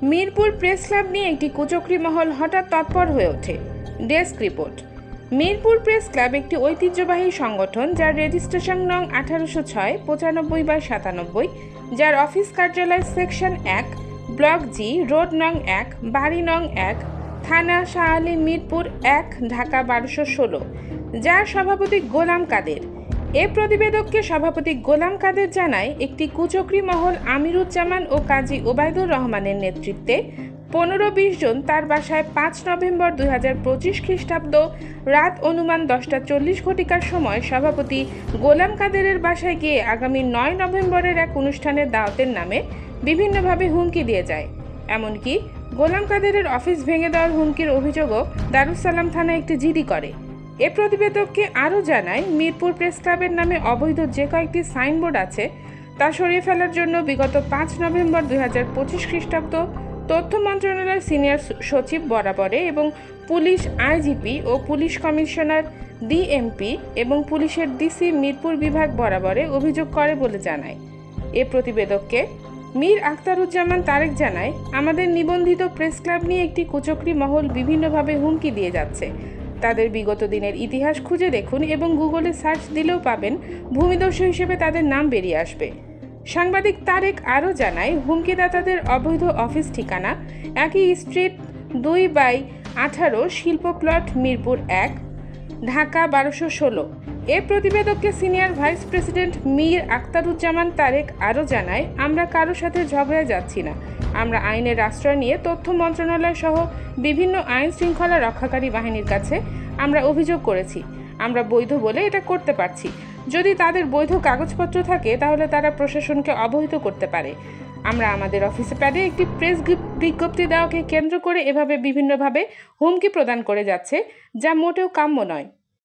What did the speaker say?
Mirpur press club নিয়ে একটি কুচক্রী মহল হঠাৎ তৎপর হয়ে ওঠে। Desk report. Mirpur press club একটি ঐতিহ্যবাহী সংগঠন যার রেজিস্ট্রেশন নং 1806/95/97, যার অফিস কার্যালয় সেকশন 1, ব্লক জি, রোড নং 1, বাড়ি নং 1, থানা শাহ আলী, মিরপুর 1, ঢাকা 1216, যার সভাপতি গোলাম কাদের। এ প্রতিবেদককে সভাপতি গোলাম কাদের জানায়, একটি কুচক্রী মহল আমিরুজ্জামান ও কাজী ওবায়দুর রহমানের নেতৃত্বে 15-20 জন তার বাসায় 5 নভেম্বর 2025 খ্রিস্টাব্দ রাত অনুমান 10:40 সময় সভাপতি গোলাম কাদেরের বাসায় গিয়ে আগামী 9 নভেম্বরের এক অনুষ্ঠানের দাওয়াতের নামে বিভিন্নভাবে হুমকি দিয়ে যায়। এমনকি গোলাম কাদেরের অফিস ভেঙে দেওয়ার হুমকির অভিযোগও দারুসালাম থানায় একটি জিডি করে। এ প্রতিবেদককে আরও জানায়, মিরপুর প্রেস ক্লাবের নামে অবৈধ যে কয়েকটি সাইনবোর্ড আছে তা সরিয়ে ফেলার জন্য বিগত 5 নভেম্বর 2025 খ্রিস্টাব্দ তথ্য মন্ত্রণালয়ের সিনিয়র সচিব বরাবরে এবং পুলিশ আইজিপি ও পুলিশ কমিশনার ডিএমপি এবং পুলিশের ডিসি মিরপুর বিভাগ বরাবরে অভিযোগ করে বলে জানায়। এ প্রতিবেদককে মীর আখতারুজ্জামান তারেক জানায়, আমাদের নিবন্ধিত প্রেস ক্লাব নিয়ে একটি কুচক্রী মহল বিভিন্নভাবে হুমকি দিয়ে যাচ্ছে। তাদের বিগত দিনের ইতিহাস খুঁজে দেখুন এবং গুগলে সার্চ দিলেও পাবেন, ভূমিদস্যু হিসেবে তাদের নাম বেরিয়ে আসবে। সাংবাদিক তারেক আরও জানায়, হুমকিদাতাদের অবৈধ অফিস ঠিকানা একই স্ট্রিট 2/18 শিল্প প্লট, মিরপুর 1, ঢাকা 1216। এ প্রতিবেদককে senior vice president Mir Akhtaruzzaman Tarek আরও জানায়, আমরা কারো সাথে ঝগড়ায় যাচ্ছি না। আমরা আইনের আশ্রয় নিয়ে তথ্য মন্ত্রণালয় সহ বিভিন্ন আইন শৃঙ্খলা রক্ষাকারী বাহিনীর কাছে আমরা অভিযোগ করেছি। আমরা বৈধ বলে এটা করতে পারছি। যদি তাদের বৈধ কাগজপত্র থাকে তাহলে তারা প্রশাসনকে অবহিত করতে পারে। আমরা আমাদের অফিসে প্যাডে একটি প্রেস বিজ্ঞপ্তি দেওয়াকে কেন্দ্র করে এভাবে বিভিন্নভাবে হুমকি প্রদান করে যাচ্ছে, যা মোটেও কাম্য নয়।